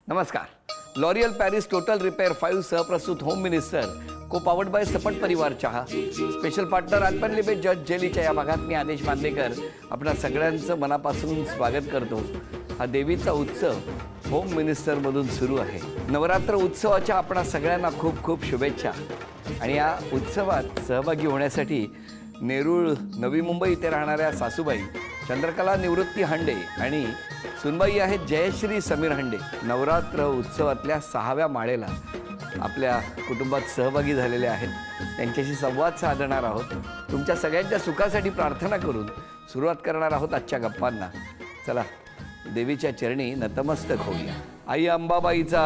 नमस्कार। L'Oreal Paris total repair 5 सहप्रस्तुत home minister co powered by Sapat परिवार चहा स्पेशल पार्टनर अल्पनलिबे जज जेलीच्या या भागात मी आदेश बांदेकर आपणा सगळ्यांचं मनापासून स्वागत करतो। हा देवीचा उत्सव होम मिनिस्टरमधून सुरू आहे। नवरात्र उत्सवाच्या आपणा सगळ्यांना खूप खूप शुभेच्छा। आणि या उत्सवात सहभागी होण्यासाठी नेरूळ नवी मुंबई येथे राहणाऱ्या सासूबाई चंद्रकला निवृत्ती हंडे आणि सुनबाई आहेत जयश्री समीर हंडे नवरात्र उत्सवातल्या 6व्या माळेला आपल्या कुटुंबात सहभागी झालेले आहेत। त्यांच्याशी संवाद साधणार आहोत। तुमच्या सगळ्यांच्या सुखासाठी प्रार्थना करून सुरुवात करणार आहोत आजच्या गप्पांना। चला देवीच्या चरणी नतमस्तक होऊया। आई अंबाबाईचा।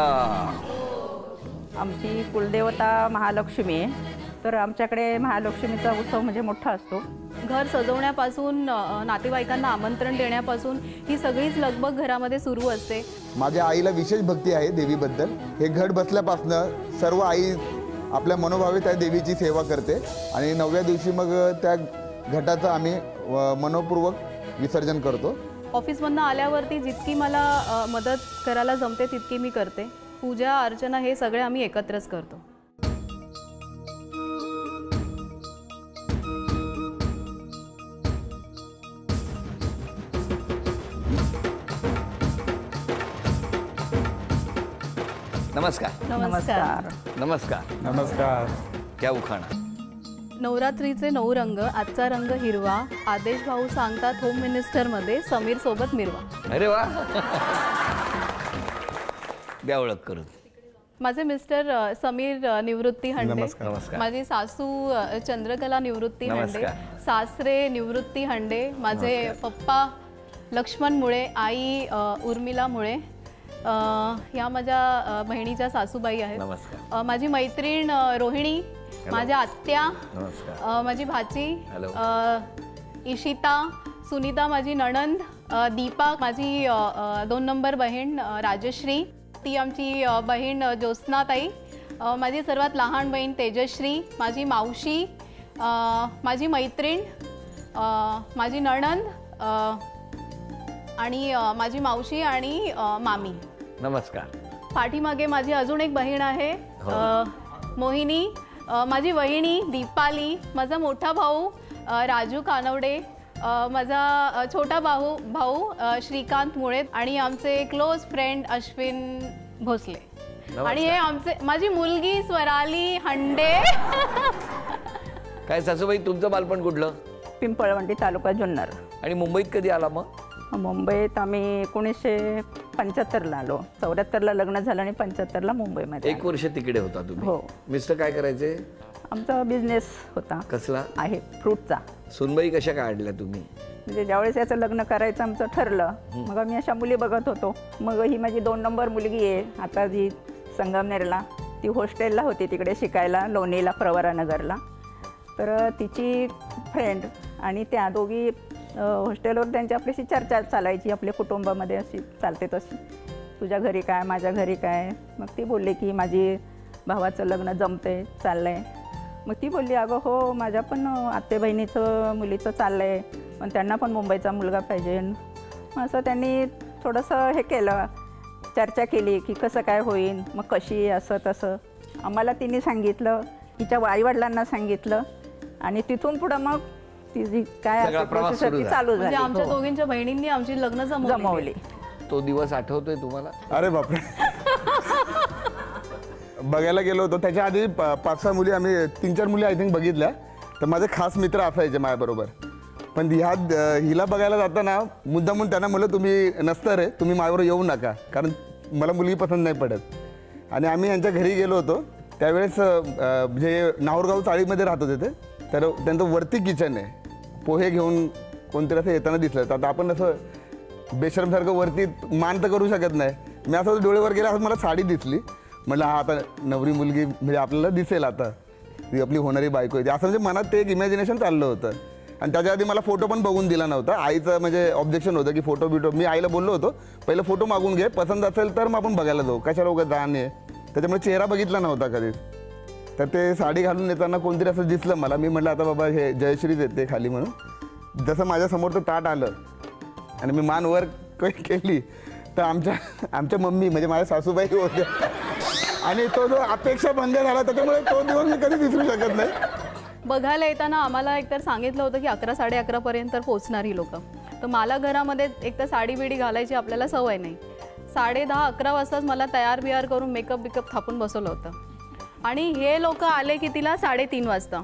आमची कुलदेवता महालक्ष्मी आहे, तर आमच्याकडे महालक्ष्मीचा उत्सव म्हणजे मोठा असतो। घर सजवण्यापासून नातेवाईकांना आमंत्रण देण्यापासून ही सगळीच लगबग घरामध्ये सुरू असते। माझ्या आईला विशेष भक्ती आहे देवीबद्दल। हे घट बसल्यापासून सर्व आई आपल्या मनोभावे त्या देवीची सेवा करते आणि 9व्या दिवशी मग त्या घटाचं आम्ही मनोपूर्वक विसर्जन करतो। ऑफिसमधनं आल्यावरती जितकी मला मदत करायला जमते तितकी मी करते। पूजा अर्चना हे सगळे आम्ही एकत्रच करतो। नमस्कार। नमस्कार। नमस्कार। नमस्कार। क्या उखाणा। नवरात्रीचे 9 रंग, आजचा रंग हिरवा। आदेश भाऊ सांगतात होम मिनिस्टर मध्ये समीर सोबत मिरवा। अरे वा। द्या ओळख करून। माझे मिस्टर समीर निवृत्ती हंडे। नमस्कार। माझी सासू चंद्रकला निवृत्ती हंडे। नमस्कार। सासरे निवृत्ती हंडे। माझे पप्पा लक्ष्मण मुळे, आई उर्मिला मुळे। या माझ्या बहिणीच्या सासूबाई आहेत। नमस्कार। माझी मैत्रीण रोहिणी, माझ्या आत्या, नमस्कार। माझी भाची हॅलो। इशिता, सुनीता माझी नणंद, दीपा माझी 2 नंबर बहीण राजश्री, ती आमची बहीण ज्योत्स्नाताई, माझी सर्वात लहान बहीण तेजश्री, माझी मावशी, माझी मैत्रीण, माझी नणंद आणि माझी मावशी आणि मामी। नमस्कार। पाठीमागे माझी अजून एक बहीण आहे मोहिनी, माझी वहिनी दीपाली, माझा मोठा भाऊ राजू कानवडे, माझा छोटा भाऊ श्रीकांत मुळे आणि आमचे क्लोज फ्रेंड अश्विन भोसले आणि हे माझी मुलगी स्वराली हंडे। काय सासूबाई तुमचं बालपण कुठलं? पिंपळवंडी तालुका जुन्नर। आणि मुंबईत कधी आला मग? मुंबईत आम्ही 1975ला आलो। 74ला लग्न झालं आणि 75ला मुंबईमध्ये 1 वर्ष तिकडे होता तुम्ही? हो। मिस्टर काय करायचे? आमचा बिझनेस होता। कसला? आहे फ्रूटचा। सुनबाई कशा काढल्या तुम्ही? म्हणजे ज्यावेळेस याचं लग्न करायचं आमचं ठरलं, मग आम्ही अशा मुली बघत होतो। मग ही माझी 2 नंबर मुलगी आहे आता जी संगमनेरला, ती हॉस्टेलला होती तिकडे शिकायला लोणीला प्रवरानगरला। तर तिची फ्रेंड आणि त्या दोघी हॉस्टेलवर त्यांची आपल्याशी चर्चा चालायची, आपल्या कुटुंबामध्ये अशी चालते तशी, तुझ्या घरी काय माझ्या घरी काय। मग ती बोलली की माझी भावाचं लग्न जमतंय चाललंय। मग ती बोलली अगं हो माझ्या पण आत्ते बहिणीचं मुलीचं चाललंय, पण त्यांना पण मुंबईचा मुलगा पाहिजे। मग असं त्यांनी थोडंसं हे केलं, चर्चा केली की कसं काय होईल, मग कशी असं तसं आम्हाला तिने सांगितलं, तिच्या आईवडिलांना सांगितलं आणि तिथून पुढं मग ती काय प्रोसेस ती चालू झाली। आमच्या दोघींच्या बहिणींनी आमची लग्न जमवली। तो दिवस आठवतोय तुम्हाला? अरे बापरे। बघायला गेलो होतो त्याच्या आधी 5-6 मुली आम्ही 3-4 मुली आय थिंक बघितल्या। तर माझे खास मित्र असायचे माझ्याबरोबर, पण हिला बघायला जाताना मुद्दामून त्यांना म्हणलं तुम्ही नसतं रे, तुम्ही माझ्याबरोबर येऊ नका, कारण मला मुलगी पसंत नाही पडत। आणि आम्ही यांच्या घरी गेलो होतो त्यावेळेस जे नाहूरगाव चाळीमध्ये राहत होते ते, तर त्यांचं वरती किचन आहे। पोहे घेऊन कोणतरी असं येताना दिसलं, तर आता आपण असं बेशरमसारखं वरती मान तर करू शकत नाही। मी असं डोळेवर गेला, असं मला साडी दिसली, म्हटलं हा आता नवरी मुलगी म्हणजे आपल्याला दिसेल, आता ती आपली होणारी बायको आहे असं म्हणजे मनात ते एक इमॅजिनेशन चाललं होतं। आणि त्याच्या आधी मला फोटो पण बघून दिला नव्हता। आईचं म्हणजे ऑब्जेक्शन होतं की फोटो मी आईला बोललो होतो पहिलं फोटो मागून घे, पसंत असेल तर मग आपण बघायला जाऊ, कशाला उगाच जाणे, त्याच्यामुळे चेहरा बघितला नव्हता कधीच। तर ते साडी घालून येताना कोणतरी असं दिसलं मला, मी म्हटलं आता बाबा हे जयश्रीच येते खाली म्हणून। जसं माझ्यासमोर तर ताट आलं आणि मी मान वर केली तर आमच्या मम्मी म्हणजे माझ्या सासूबाई होत्या आणि तो जो अपेक्षा भंग झाला त्याच्यामुळे तो दिवस मी कधीच विसरू शकत नाही. बघायला येताना आम्हाला एकतर सांगितलं होतं की 11 साडे 11पर्यंत पोहोचणार ही लोक. तर मला घरामध्ये एकतर साडी बिडी घालायची आपल्याला सवय नाही. 10:30-11 वाजताच मला तयार बियार करून मेकअप थापून बसवलं होतं. आणि हे लोक आले की तिला 3:30 वाजता.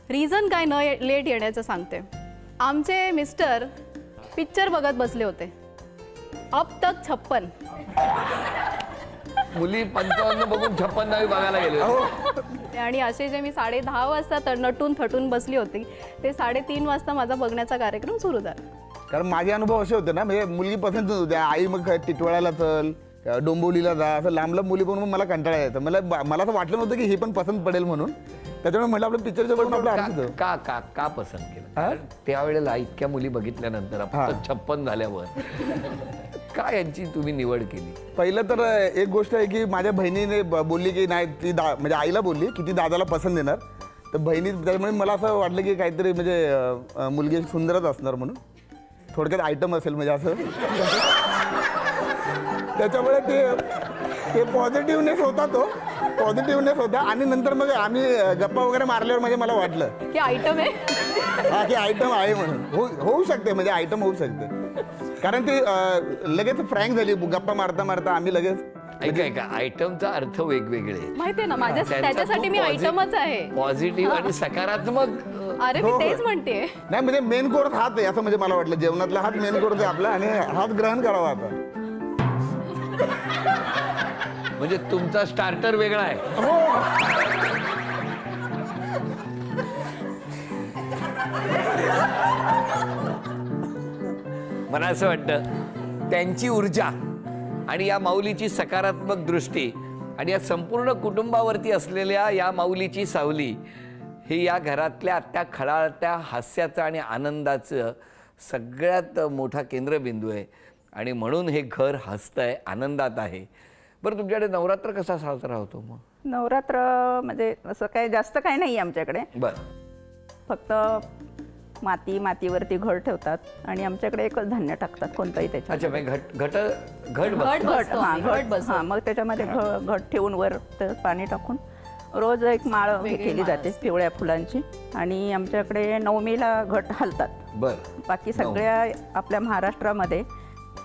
रिझन काय न लेट येण्याचं सांगते. आमचे मिस्टर पिक्चर बघत बसले होते, अब तक 56. मुली 55 बघून 56वी बघायला गेले. आणि असे जे मी 10:30 वाजता नटून थटून बसली होती ते 3:30 वाजता माझा बघण्याचा कार्यक्रम सुरू झाला. कारण माझे अनुभव असे होते ना, म्हणजे मुलगी पसंत होते, आई मग टिटवाळ्याला चल, डोंबिवलीला जा, असं लांब लांब मुली बघून मला कंटाळा यायचा. मला असं वाटलं नव्हतं की हे पण पसंत पडेल म्हणून. त्याच्यामुळे म्हटलं आपलं पिक्चरच्या बघून आपलं अर्थ होतं. का का का पसंत केलं? कारण त्यावेळेला इतक्या मुली बघितल्यानंतर आपण 56 झाल्यावर काय यांची तुम्ही निवड केली? पहिलं तर एक गोष्ट आहे की माझ्या बहिणीने बोलली की नाही ती म्हणजे आईला बोलली की ती दादाला पसंत देणार. तर बहिणी त्यामुळे मला असं वाटलं की काहीतरी म्हणजे मुलगी सुंदरच असणार म्हणून, थोडक्यात आयटम असेल म्हणजे असं. त्याच्यामुळे ते पॉझिटिव्हनेस होता आणि नंतर मग आम्ही गप्पा वगैरे मारल्यावर म्हणजे मला वाटलं की आयटम आहे. हा की आयटम आहे म्हणून होऊ शकते, म्हणजे आयटम होऊ शकते. कारण ती लगेच फ्रँक झाली गप्पा मारता मारता आम्ही लगेच. ऐका आयटमचा अर्थ वेगवेगळे माहितीये ना, त्याच्यासाठी मी आयटमच आहे. पॉझिटिव्ह आणि सकारात्मक. अरे मी तेच म्हणते. नाही म्हणजे मेन कोर्स हाच आहे असं म्हणजे मला वाटलं. जेवणातला हाच मेन कोर्स आहे आपला आणि हाच ग्रहण करावा आता. म्हणजे तुमचा स्टार्टर वेगळा आहे. मला असं वाटतं त्यांची ऊर्जा आणि या माऊलीची सकारात्मक दृष्टी आणि या संपूर्ण कुटुंबावरती असलेल्या या माऊलीची सावली हे या घरातल्या त्या खळाळत्या हास्याचं आणि आनंदाचं सगळ्यात मोठा केंद्रबिंदू आहे. आणि म्हणून हे घर हसतंय, आनंदात आहे. बरं, तुमच्याकडे नवरात्र कसा साजरा होतो मग? नवरात्र म्हणजे असं काही जास्त काही नाही आमच्याकडे. बरं. फक्त मातीवरती घट ठेवतात आणि आमच्याकडे एकच धान्य टाकतात कोणतंही त्याच्यात. अच्छा, घट हां, मग त्याच्यामध्ये घट ठेवून वर पाणी टाकून रोज एक माळ केली जाते पिवळ्या फुलांची. आणि आमच्याकडे नवमीला घट हलतात. बरं. बाकी सगळ्या आपल्या महाराष्ट्रामध्ये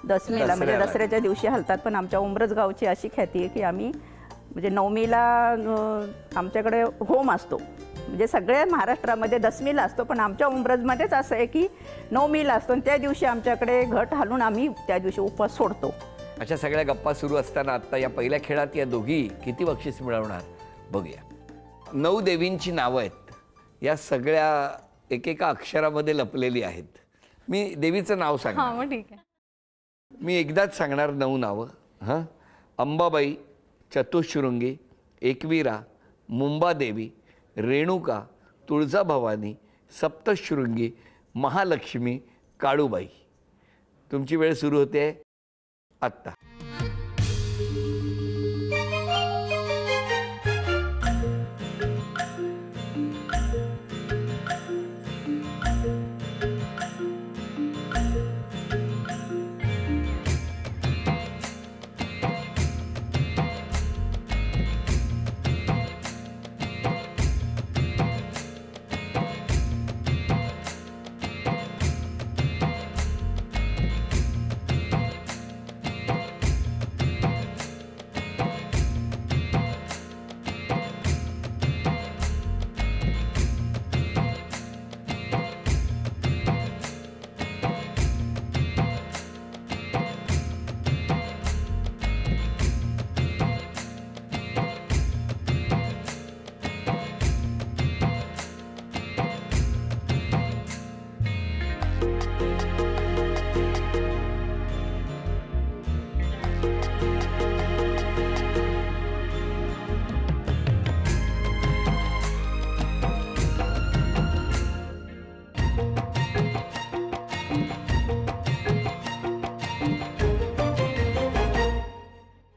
दसमीला म्हणजे दसऱ्याच्या दिवशी हलतात. पण आमच्या उंब्रज गावची अशी ख्याती आहे की आम्ही म्हणजे नवमीला आमच्याकडे होम असतो. म्हणजे सगळ्या महाराष्ट्रामध्ये दसमीला असतो पण आमच्या उंब्रजमध्येच असं आहे की नवमीला असतो आणि त्या दिवशी आमच्याकडे घट हलून आम्ही त्या दिवशी उपवास सोडतो. अशा सगळ्या गप्पा सुरू असताना आता या पहिल्या खेळात या दोघी किती बक्षीस मिळवणार बघूया. 9 देवींची नावं आहेत. या सगळ्या एकेका अक्षरामध्ये लपलेली आहेत. मी देवीचं नाव सांगणार. हां, मग ठीक आहे. मी एकदाच सांगणार 9 नावं. हां. अंबाबाई, चतुःशृंगी, एकवीरा, मुंबादेवी, रेणुका, तुळजाभवानी, सप्तशृंगी, महालक्ष्मी, काळूबाई. तुमची वेळ सुरू होते आत्ता.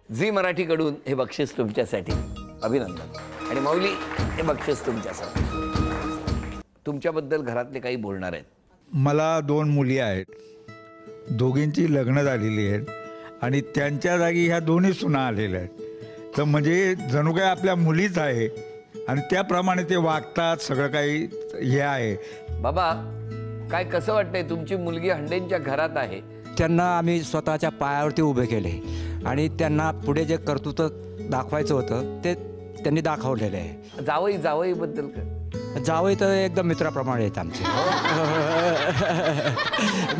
झी मराठीकडून हे बक्षीस तुमच्यासाठी. अभिनंदन. आणि माऊली, हे बक्षीस तुमच्यासाठी. तुमच्याबद्दल घरातले काही बोलणार आहेत. मला 2 मुली आहेत. दोघींची लग्न झालेली आहेत आणि त्यांच्या जागी ह्या दोन्ही सुना आलेल्या आहेत. तर म्हणजे जणू काय आपल्या मुलीच आहे आणि त्याप्रमाणे ते वागतात. सगळं काही हे आहे. बाबा काय कसं वाटतंय, तुमची मुलगी हंडेंच्या घरात आहे? त्यांना आम्ही स्वतःच्या पायावरती उभे केले आणि त्यांना पुढे जे कर्तृत्व दाखवायचं होतं ते त्यांनी दाखवलेलं आहे. जावई बद्दल काय? जावई तर एकदम मित्राप्रमाणे आहेत आमचे.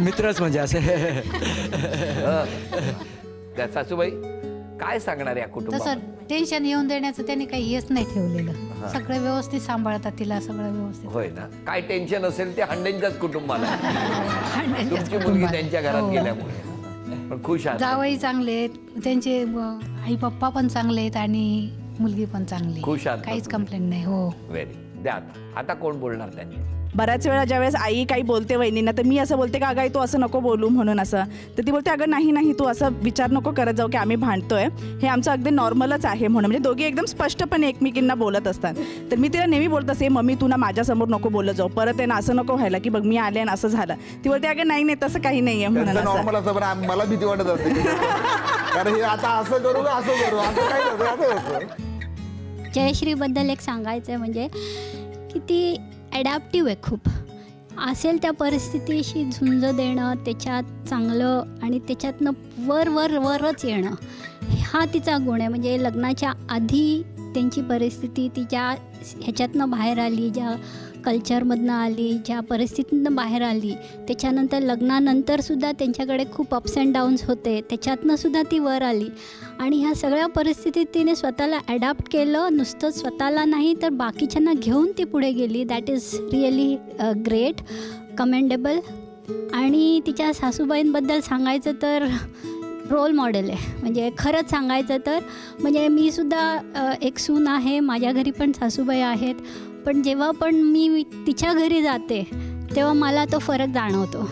मित्रच म्हणजे असे. त्या सासूबाई काय सांगणार या तसं कुटुंबात? टेन्शन येऊन देण्याचं त्यांनी काही हेच नाही ठेवलेलं. सगळं व्यवस्थित सांभाळतात तिला, सगळं व्यवस्थित. होय ना, काय टेन्शन असेल ते हंडेंच्याच कुटुंबाला आहे. हंडेंच्याच तुमची मुलगी कुटुंबाला. त्यांच्या घरात हो. गेल्यामुळे पण खुश आहात? जावई चांगले आहेत, त्यांचे आई पप्पा पण चांगले आहेत आणि मुलगी पण चांगली. खुश आहात ना काहीच तुम्ही? कंप्लेंट नाही. हो. व्हेरी द्या आता कोण बोलणार त्यांनी? बऱ्याच वेळा ज्यावेळेस आई काही बोलते वहिनींना तर मी असं बोलते का अगं आई तू असं नको बोलू म्हणून असं, तर ती बोलते अगं नाही तू असं विचार नको करत जाऊ की आम्ही भांडतोय, हे आमचं अगदी नॉर्मलच आहे म्हणून. म्हणजे दोघी एकदम स्पष्टपणे एकमेकींना बोलत असतात. तर मी तिला नेहमी बोलत असे मम्मी तू ना माझ्यासमोर नको बोलत जाऊ, परत आहे ना असं नको व्हायला की बघ मी आले आणि असं झालं. ती बोलते अगं नाही तसं काही नाही आहे म्हणून असं. नॉर्मल असं पण मला भीती वाटत असते कारण हे आता असं करू का असं करू, असं काय असं होतं. जयश्रीबद्दल एक सांगायचं आहे म्हणजे की ती ॲडॅप्टिव्ह आहे खूप. असेल त्या परिस्थितीशी झुंज देणं, त्याच्यात चांगलं आणि त्याच्यातनं वरच येणं हा तिचा गुण आहे. म्हणजे लग्नाच्या आधी त्यांची परिस्थिती तिच्या ह्याच्यातनं बाहेर आली, ज्या कल्चरमधनं आली, ज्या परिस्थितीतनं बाहेर आली, त्याच्यानंतर लग्नानंतरसुद्धा त्यांच्याकडे खूप अप्स अँड डाऊन्स होते, त्याच्यातनंसुद्धा ती वर आली आणि ह्या सगळ्या परिस्थितीत तिने स्वतःला ॲडॅप्ट केलं. नुसतं स्वतःला नाही तर बाकीच्यांना घेऊन ती पुढे गेली. That is really great, commendable. आणि तिच्या सासूबाईंबद्दल सांगायचं तर रोल मॉडेल आहे. म्हणजे खरंच सांगायचं तर म्हणजे मी सुद्धा एक सून आहे, माझ्या घरी पण सासूबाई आहेत, पण जेव्हा पण मी तिच्या घरी जाते तेव्हा मला तो फरक जाणवतो.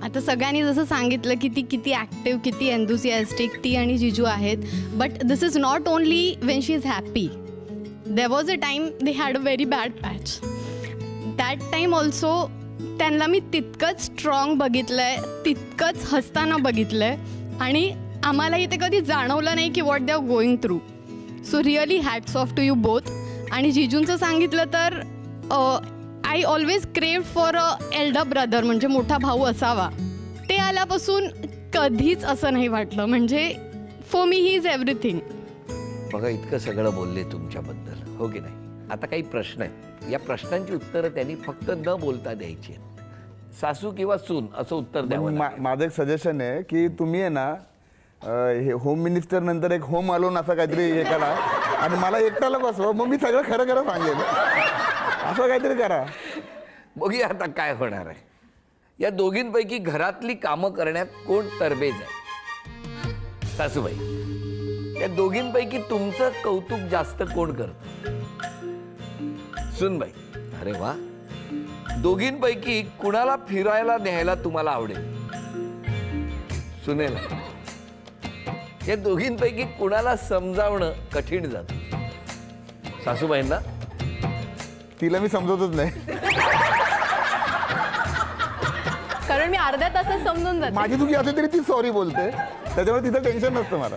आता सगळ्यांनी जसं सांगितलं की ती किती ॲक्टिव्ह, किती एन्थुसियास्टिक ती आणि जिजू आहेत. But this is not only Wien she is happy. There was a time they had a very bad patch. That time also त्यांना मी तितकंच स्ट्रॉंग बघितलं आहे, तितकंच हसताना बघितलं आहे आणि आम्हाला इथे कधी जाणवलं नाही की what they are going through. So really hats off to you both. आणि जिजूंचं सांगितलं तर I always craved for a elder brother, म्हणजे मोठा भाऊ असावा. ते आल्यापासून कधीच असं नाही वाटलं. म्हणजे for me he is everything. बघा इतकं सगळं बोलले तुमच्याबद्दल, हो की नाही? आता काही प्रश्न आहेत, या प्रश्नांची उत्तरं त्यांनी फक्त न बोलता द्यायची आहेत. सासू किंवा सून असं उत्तर द्यावं. माझं एक सजेशन आहे की तुम्ही आहे ना हे होम मिनिस्टर नंतर एक होम अलोन असं काहीतरी हे करा आणि मला एकट्याला बसवा, मग मी सगळं खरं सांगेन. असं काहीतरी करा. बघूया आता काय होणार आहे. या दोघींपैकी घरातली कामं करण्यात कोण तरबेज आहे? सासूबाई, या दोघींपैकी तुमचं कौतुक जास्त कोण करतं? सुनबाई, अरे वा. दोघींपैकी कुणाला फिरायला न्यायला तुम्हाला आवडेल? सुनेला. या दोघींपैकी कुणाला समजावणं कठीण जातं? सासूबाईंना. तिला मी समजतच नाही. कारण मी अर्ध्या तासात समजून जाते. माझी चुकी असली तरी ती सॉरी बोलते, त्याच्यामुळे तिथं टेन्शन नसतं मला.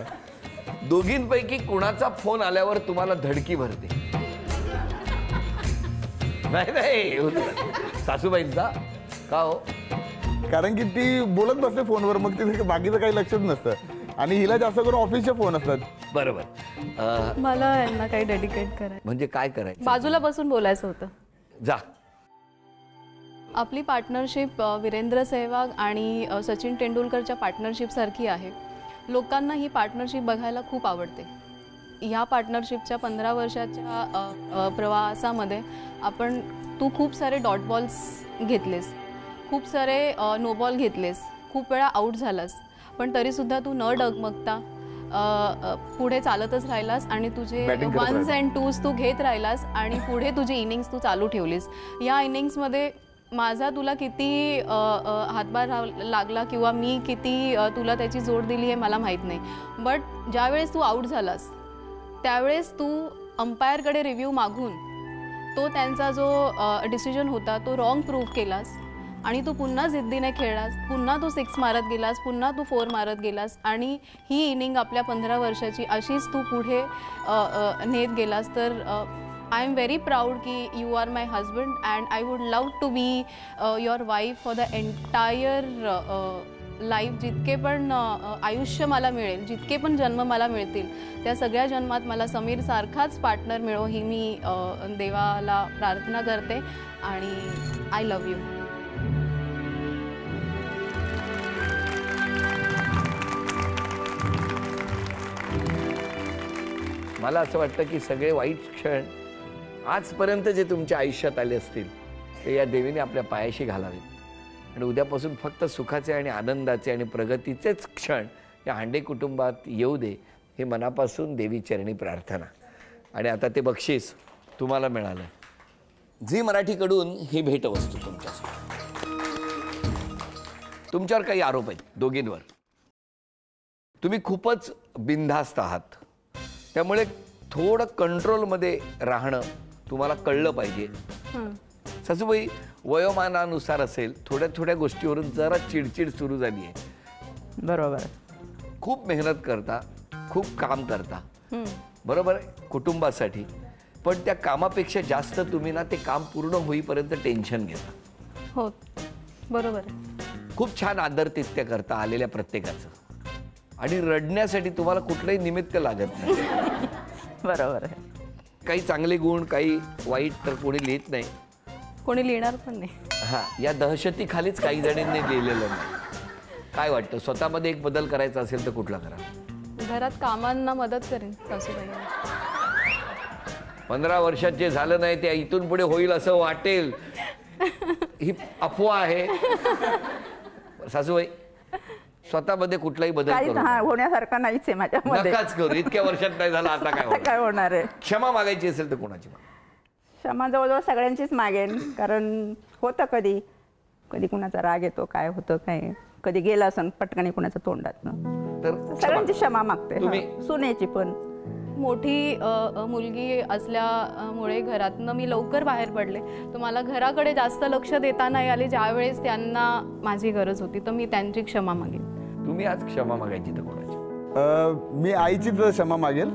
दोघींपैकी कुणाचा फोन आल्यावर तुम्हाला धडकी भरते? नाही सासूबाईंचा. का हो? कारण की ती बोलत बसते फोनवर, मग तिथे बाकीचं काही लक्षच नसतं आणि हिला जास्त करून ऑफिसचे फोन असतात. बरोबर. मला यांना काही डेडिकेट करायचं. म्हणजे काय करायचं? बाजूला बसून बोलायचं होतं. जा. आपली पार्टनरशिप वीरेंद्र सेहवाग आणि सचिन तेंडुलकरच्या पार्टनरशिपसारखी आहे. लोकांना ही पार्टनरशिप बघायला खूप आवडते. ह्या पार्टनरशिपच्या 15 वर्षाच्या प्रवासामध्ये तू खूप सारे डॉट बॉल्स घेतलेस, खूप सारे नो बॉल घेतलेस, खूप वेळा आऊट झालास, पण तरीसुद्धा तू न डगमगता पुढे चालतच राहिलास आणि तुझे 1s and 2s तू घेत राहिलास आणि पुढे तुझी इनिंग्स तू चालू ठेवलीस. या इनिंग्समध्ये माझा तुला किती हातभार लागला किंवा मी किती तुला त्याची जोड दिली हे मला माहीत नाही. बट ज्यावेळेस तू आऊट झालास त्यावेळेस तू अंपायरकडे रिव्ह्यू मागून तो त्यांचा जो डिसिजन होता तो रॉंग प्रूव्ह केलास आणि तू पुन्हा जिद्दीने खेळलास, पुन्हा तू 6 मारत गेलास, पुन्हा तू 4 मारत गेलास आणि ही इनिंग आपल्या 15 वर्षाची अशीच तू पुढे नेत गेलास. तर आय एम व्हेरी प्राऊड की you are my husband and I would love to be your wife for the entire life. जितके पण आयुष्य मला मिळेल, जितके पण जन्म मला मिळतील, त्या सगळ्या जन्मात मला समीर सारखाच पार्टनर मिळो ही मी देवाला प्रार्थना करते. आणि आय लव्ह यू. मला असं वाटतं की सगळे वाईट क्षण आजपर्यंत जे तुमच्या आयुष्यात आले असतील ते या देवीने आपल्या पायाशी घालावेत आणि उद्यापासून फक्त सुखाचे आणि आनंदाचे आणि प्रगतीचेच क्षण या हांडे कुटुंबात येऊ दे, हे मनापासून देवी चरणी प्रार्थना. आणि आता ते बक्षीस तुम्हाला मिळालं. झी मराठीकडून ही भेटवस्तू तुमच्यासाठी. तुमच्यावर काही आरोप आहेत दोघींवर. तुम्ही खूपच बिनधास्त आहात, त्यामुळे थोडं कंट्रोलमध्ये राहणं तुम्हाला कळलं पाहिजे. सासूबाई, वयोमानानुसार असेल, थोड्या थोड्या गोष्टीवरून जरा चिडचिड सुरू झाली आहे. बरोबर. खूप मेहनत करता, खूप काम करता, बरोबर आहे, कुटुंबासाठी. पण त्या कामापेक्षा जास्त तुम्ही ना ते काम पूर्ण होईपर्यंत टेन्शन घेता. हो, बरोबर आहे. खूप छान आदरातिथ्य करता आलेल्या प्रत्येकाचं आणि रडण्यासाठी तुम्हाला कुठलंही निमित्त लागत नाही. बरोबर आहे. काही चांगले गुण, काही वाईट तर कोणी लिहित नाही, कोणी लिहिणार पण नाही. हां, या दहशतीखालीच काही जणांनी लिहिलेलं नाही. काय वाटतं, स्वतःमध्ये एक बदल करायचा असेल तर कुठला करा? घरात कामांना मदत करेन सासूबाई. 15 वर्षात जे झालं नाही ते इथून पुढे होईल असं वाटेल ही अफवा आहे. सासूबाई, स्वतःमध्ये कुठलाही बदल काहीच करू होण्यासारखं नाहीच आहे माझ्यामध्ये. नकाच करू. इतक्या वर्षात नाही झालं, आता काय काय होणार आहे? क्षमा मागायची असेल तर कोणाची मागा? क्षमा जवळजवळ सगळ्यांचीच मागेन, कारण होतं कधी कधी कुणाचा राग येतो, काय होतं काय, कधी गेलं असं पटकन कुणाच्या तोंडातनं, तर सगळ्यांची क्षमा मागते. तुम्ही सुनेची पण. मोठी मुलगी असल्यामुळे घरातनं मी लवकर बाहेर पडले, तर मला घराकडे जास्त लक्ष देता नाही आले ज्यावेळेस त्यांना माझी गरज होती, तर मी त्यांची क्षमा मागेन. तुम्ही आज क्षमा मागायची तर कोणाची? मी आईचीच क्षमा मागेल,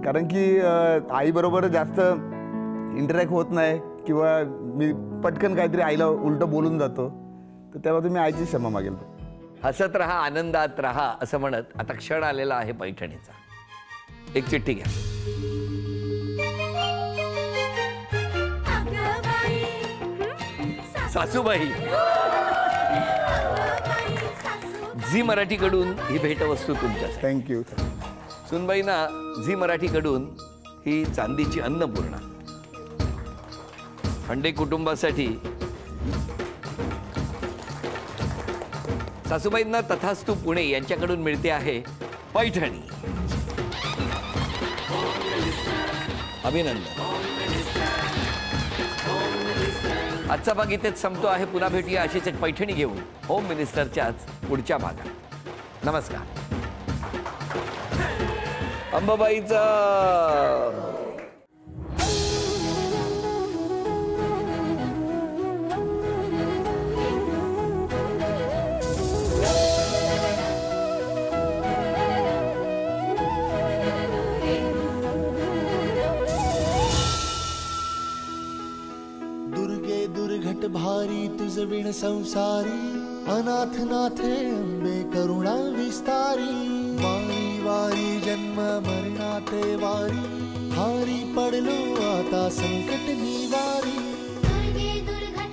कारण की आईबरोबर जास्त इंटरॅक्ट होत नाही किंवा मी पटकन काहीतरी आईला उलटं बोलून जातो, तर तेव्हा तुम्ही आईची क्षमा मागेल. हसत राहा, आनंदात राहा असं म्हणत आता क्षण आलेला आहे पैठणीचा. एक चिठ्ठी घ्या. सासूबाई, झी मराठीकडून ही भेटवस्तू तुमच्यासाठी. थँक्यू. सुनबाईंना झी मराठीकडून ही चांदीची अन्नपूर्णा. हांडे कुटुंबासाठी. सासूबाईंना तथास्तु पुणे यांच्याकडून मिळते आहे पैठणी. अभिनंदन. आजचा भाग इथेच संपतो आहे. पुन्हा भेटूया अशीच एक पैठणी घेऊन होम मिनिस्टरच्याच पुढच्या भागात. नमस्कार. अंबाबाईचा भारी तुझ विण संसारी, अनाथ नाथे अंबे करुणा विस्तारी. वारी वारी जन्म मरणाते वारी, हारी पडलो आता संकट निवारी. दुर्गे दुर्घट